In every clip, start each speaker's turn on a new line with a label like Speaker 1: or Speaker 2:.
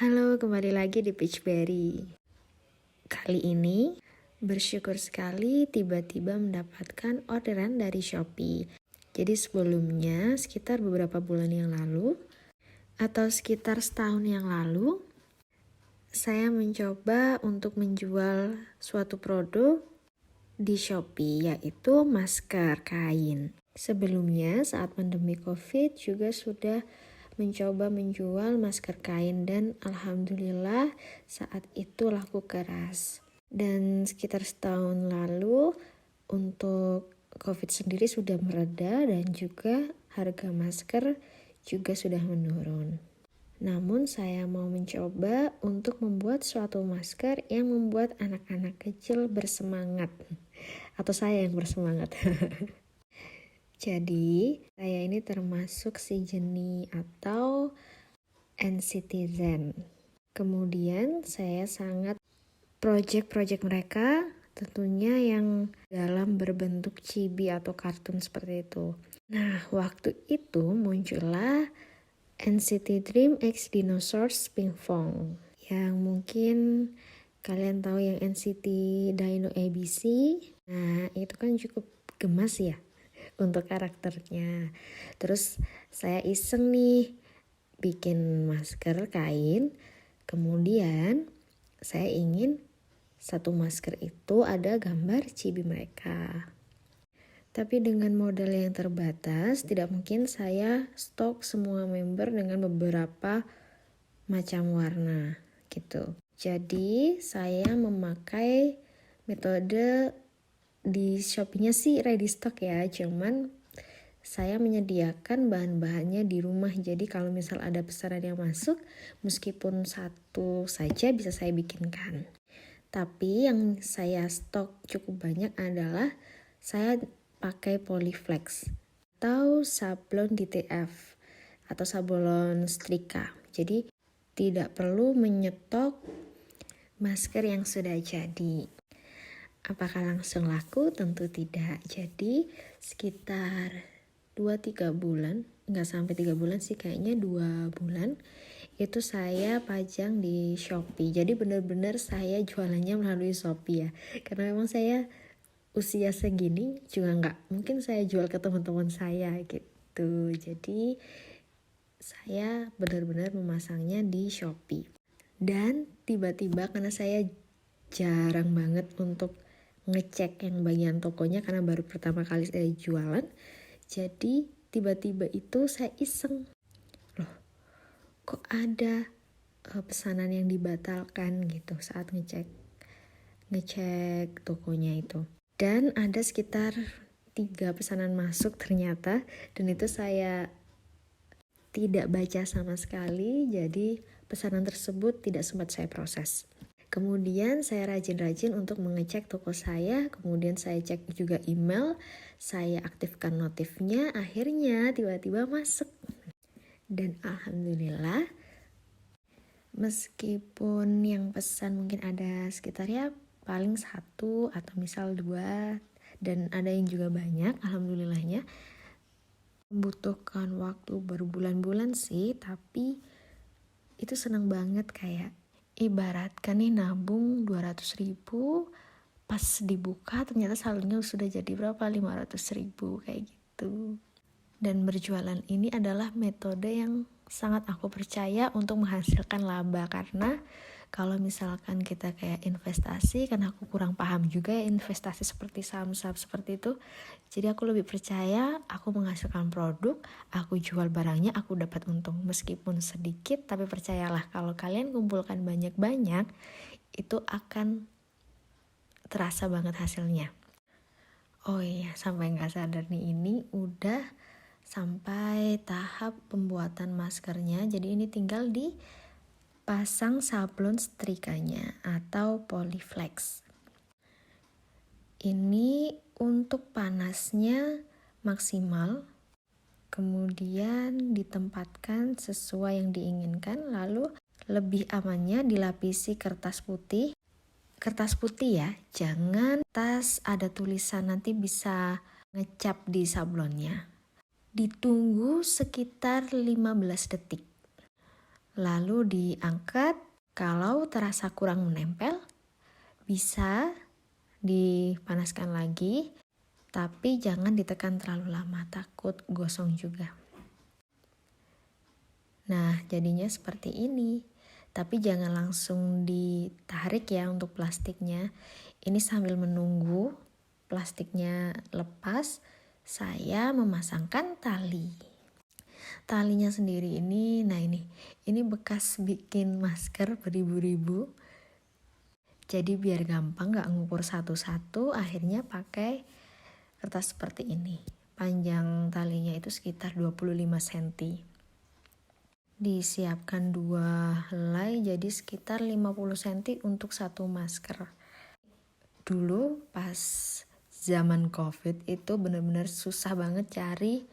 Speaker 1: Halo, kembali lagi di Peachberry. Kali ini bersyukur sekali tiba-tiba mendapatkan orderan dari Shopee. Jadi sebelumnya sekitar beberapa bulan yang lalu atau sekitar setahun yang lalu, saya mencoba untuk menjual suatu produk di Shopee, yaitu masker kain. Sebelumnya saat pandemi COVID juga sudah mencoba menjual masker kain dan alhamdulillah saat itu laku keras. Dan sekitar setahun lalu untuk COVID sendiri sudah mereda dan juga harga masker juga sudah menurun. Namun saya mau mencoba untuk membuat suatu masker yang membuat anak-anak kecil bersemangat. Atau saya yang bersemangat. Jadi, saya ini termasuk si Jenny atau NCTzen. Kemudian, saya sangat project-project mereka tentunya yang dalam berbentuk chibi atau kartun seperti itu. Nah, waktu itu muncullah NCT Dream X Dinosaurs Pinkfong. Yang mungkin kalian tahu yang NCT Dino ABC. Nah, itu kan cukup gemas ya untuk karakternya. Terus saya iseng nih bikin masker kain. Kemudian saya ingin satu masker itu ada gambar chibi mereka. Tapi dengan modal yang terbatas, tidak mungkin saya stok semua member dengan beberapa macam warna gitu. Jadi saya memakai metode di Shopee-nya sih ready stock ya, cuman saya menyediakan bahan-bahannya di rumah. Jadi kalau misal ada pesanan yang masuk, meskipun satu saja bisa saya bikinkan. Tapi yang saya stok cukup banyak adalah saya pakai Polyflex atau sablon DTF atau sablon setrika. Jadi tidak perlu menyetok masker yang sudah jadi. Apakah langsung laku? Tentu tidak. Jadi sekitar 2-3 bulan, nggak sampai 3 bulan sih, kayaknya 2 bulan itu saya pajang di Shopee. Jadi benar-benar saya jualannya melalui Shopee ya. Karena memang saya usia segini juga nggak mungkin saya jual ke teman-teman saya gitu. Jadi saya benar-benar memasangnya di Shopee. Dan tiba-tiba karena saya jarang banget untuk ngecek yang bagian tokonya karena baru pertama kali saya jualan. Jadi tiba-tiba itu saya iseng, loh kok ada pesanan yang dibatalkan gitu saat ngecek tokonya itu. Dan ada sekitar 3 pesanan masuk ternyata, dan itu saya tidak baca sama sekali, jadi pesanan tersebut tidak sempat saya proses. Kemudian saya rajin-rajin untuk mengecek toko saya, kemudian saya cek juga email, saya aktifkan notifnya, akhirnya tiba-tiba masuk. Dan alhamdulillah, meskipun yang pesan mungkin ada sekitar ya paling 1 atau misal 2, dan ada yang juga banyak, alhamdulillahnya. Membutuhkan waktu berbulan-bulan sih, tapi itu senang banget kayak ibaratkan nih nabung 200.000, pas dibuka ternyata saldonya sudah jadi berapa, 500.000 kayak gitu. Dan berjualan ini adalah metode yang sangat aku percaya untuk menghasilkan laba, karena kalau misalkan kita kayak investasi, karena aku kurang paham juga ya investasi seperti saham-saham seperti itu, jadi aku lebih percaya aku menghasilkan produk, aku jual barangnya, aku dapat untung meskipun sedikit, tapi percayalah kalau kalian kumpulkan banyak-banyak itu akan terasa banget hasilnya. Oh iya, sampai gak sadar nih, ini udah sampai tahap pembuatan maskernya. Jadi ini tinggal dipasang sablon setrikanya atau Polyflex. Ini untuk panasnya maksimal, kemudian ditempatkan sesuai yang diinginkan, lalu lebih amannya dilapisi kertas putih. Kertas putih ya, jangan kertas ada tulisan, nanti bisa ngecap di sablonnya. Ditunggu sekitar 15 detik. lalu diangkat. Kalau terasa kurang menempel, bisa dipanaskan lagi, tapi jangan ditekan terlalu lama, takut gosong juga. Nah, jadinya seperti ini. Tapi jangan langsung ditarik ya untuk plastiknya. Ini sambil menunggu plastiknya lepas, saya memasangkan tali. Talinya sendiri ini, nah ini bekas bikin masker beribu-ribu. Jadi biar gampang gak ngukur satu-satu, akhirnya pakai kertas seperti ini. Panjang talinya itu sekitar 25 cm. Disiapkan 2 helai, jadi sekitar 50 cm untuk satu masker. Dulu pas zaman COVID itu benar-benar susah banget cari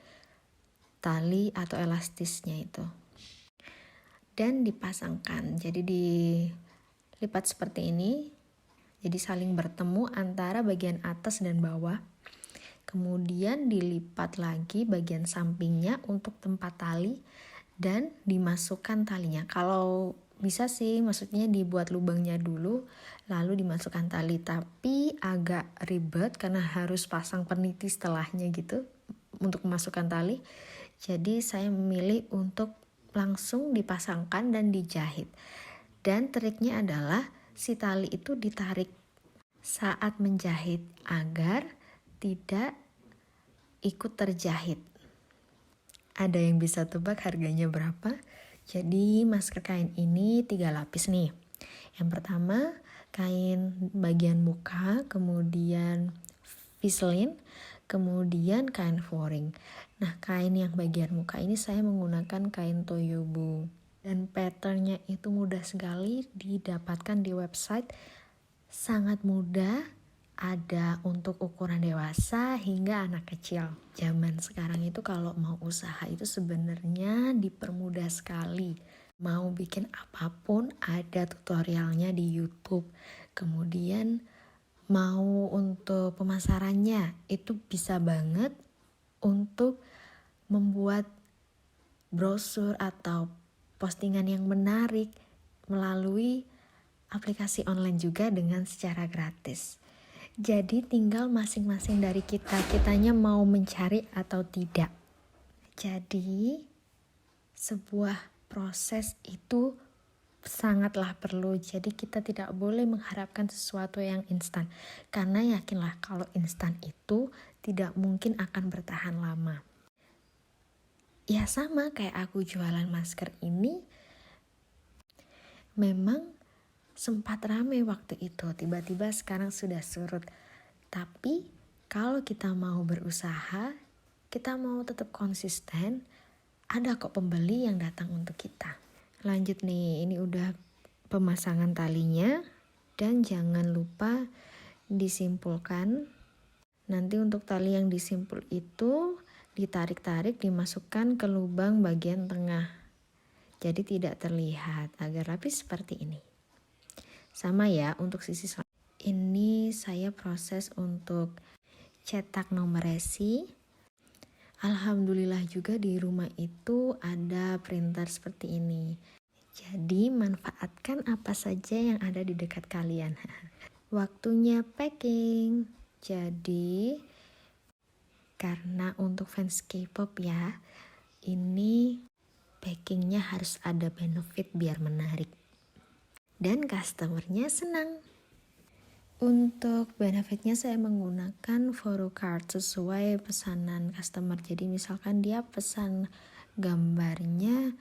Speaker 1: tali atau elastisnya itu. Dan dipasangkan, jadi dilipat seperti ini, jadi saling bertemu antara bagian atas dan bawah. Kemudian dilipat lagi bagian sampingnya untuk tempat tali dan dimasukkan talinya. Kalau bisa sih maksudnya dibuat lubangnya dulu lalu dimasukkan tali, tapi agak ribet karena harus pasang peniti setelahnya gitu untuk memasukkan tali. Jadi saya memilih untuk langsung dipasangkan dan dijahit. Dan triknya adalah si tali itu ditarik saat menjahit agar tidak ikut terjahit. Ada yang bisa tebak harganya berapa? Jadi masker kain ini 3 lapis nih. Yang pertama kain bagian muka, kemudian viselin, kemudian kain foring. Nah, kain yang bagian muka ini saya menggunakan kain toyobo. Dan patternnya itu mudah sekali didapatkan di website. Sangat mudah, ada untuk ukuran dewasa hingga anak kecil. Zaman sekarang itu kalau mau usaha itu sebenarnya dipermudah sekali. Mau bikin apapun ada tutorialnya di YouTube. Kemudian mau untuk pemasarannya itu bisa banget untuk membuat brosur atau postingan yang menarik melalui aplikasi online juga dengan secara gratis. Jadi tinggal masing-masing dari kitanya mau mencari atau tidak. Jadi sebuah proses itu sangatlah perlu. Jadi kita tidak boleh mengharapkan sesuatu yang instan. Karena yakinlah kalau instan itu tidak mungkin akan bertahan lama. Ya sama kayak aku jualan masker ini, memang sempat ramai waktu itu, tiba-tiba sekarang sudah surut. Tapi kalau kita mau berusaha, kita mau tetap konsisten, ada kok pembeli yang datang untuk kita. Lanjut nih, ini udah pemasangan talinya, dan jangan lupa disimpulkan. Nanti untuk tali yang disimpul itu ditarik-tarik, dimasukkan ke lubang bagian tengah. Jadi tidak terlihat, agar rapi seperti ini. Sama ya untuk sisi selanjutnya. Ini saya proses untuk cetak nomor resi. Alhamdulillah juga di rumah itu ada printer seperti ini. Jadi manfaatkan apa saja yang ada di dekat kalian. Waktunya packing. Jadi karena untuk fans K-pop ya, ini packingnya harus ada benefit biar menarik. Dan customernya senang. Untuk benefitnya saya menggunakan Foro Card sesuai pesanan customer. Jadi misalkan dia pesan gambarnya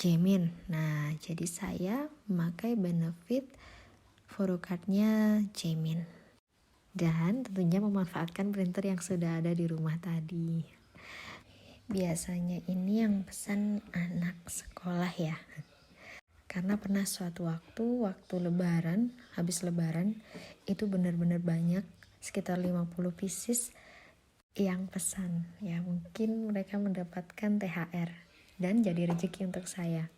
Speaker 1: Jaemin. Nah, jadi saya memakai benefit Foro Card-nya Jaemin. Dan tentunya memanfaatkan printer yang sudah ada di rumah tadi. Biasanya ini yang pesan anak sekolah ya. Karena pernah suatu waktu lebaran, habis lebaran, itu benar-benar banyak, sekitar 50 pieces yang pesan. Ya mungkin mereka mendapatkan THR dan jadi rezeki untuk saya.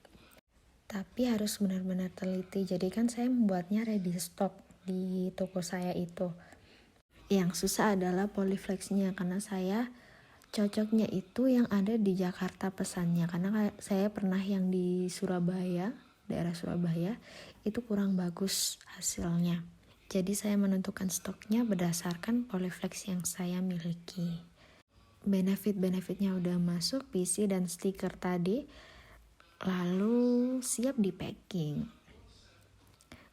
Speaker 1: Tapi harus benar-benar teliti, jadi kan saya membuatnya ready stock di toko saya itu. Yang susah adalah polyflexnya karena saya Cocoknya itu yang ada di Jakarta pesannya, karena saya pernah yang di Surabaya, daerah Surabaya, itu kurang bagus hasilnya. Jadi saya menentukan stoknya berdasarkan Polyflex yang saya miliki. Benefit-benefitnya udah masuk, PC dan stiker tadi, lalu siap di packing.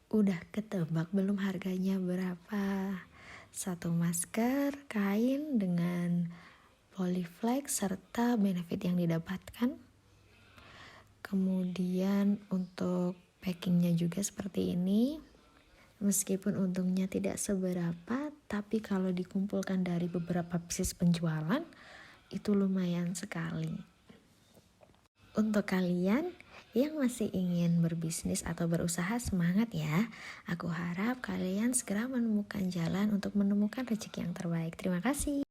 Speaker 1: Udah ketebak belum harganya berapa? Satu masker kain dengan Polyflex serta benefit yang didapatkan. Kemudian untuk packingnya juga seperti ini. Meskipun untungnya tidak seberapa, tapi kalau dikumpulkan dari beberapa bisnis penjualan, itu lumayan sekali. Untuk kalian yang masih ingin berbisnis atau berusaha, semangat ya. Aku harap kalian segera menemukan jalan untuk menemukan rezeki yang terbaik. Terima kasih.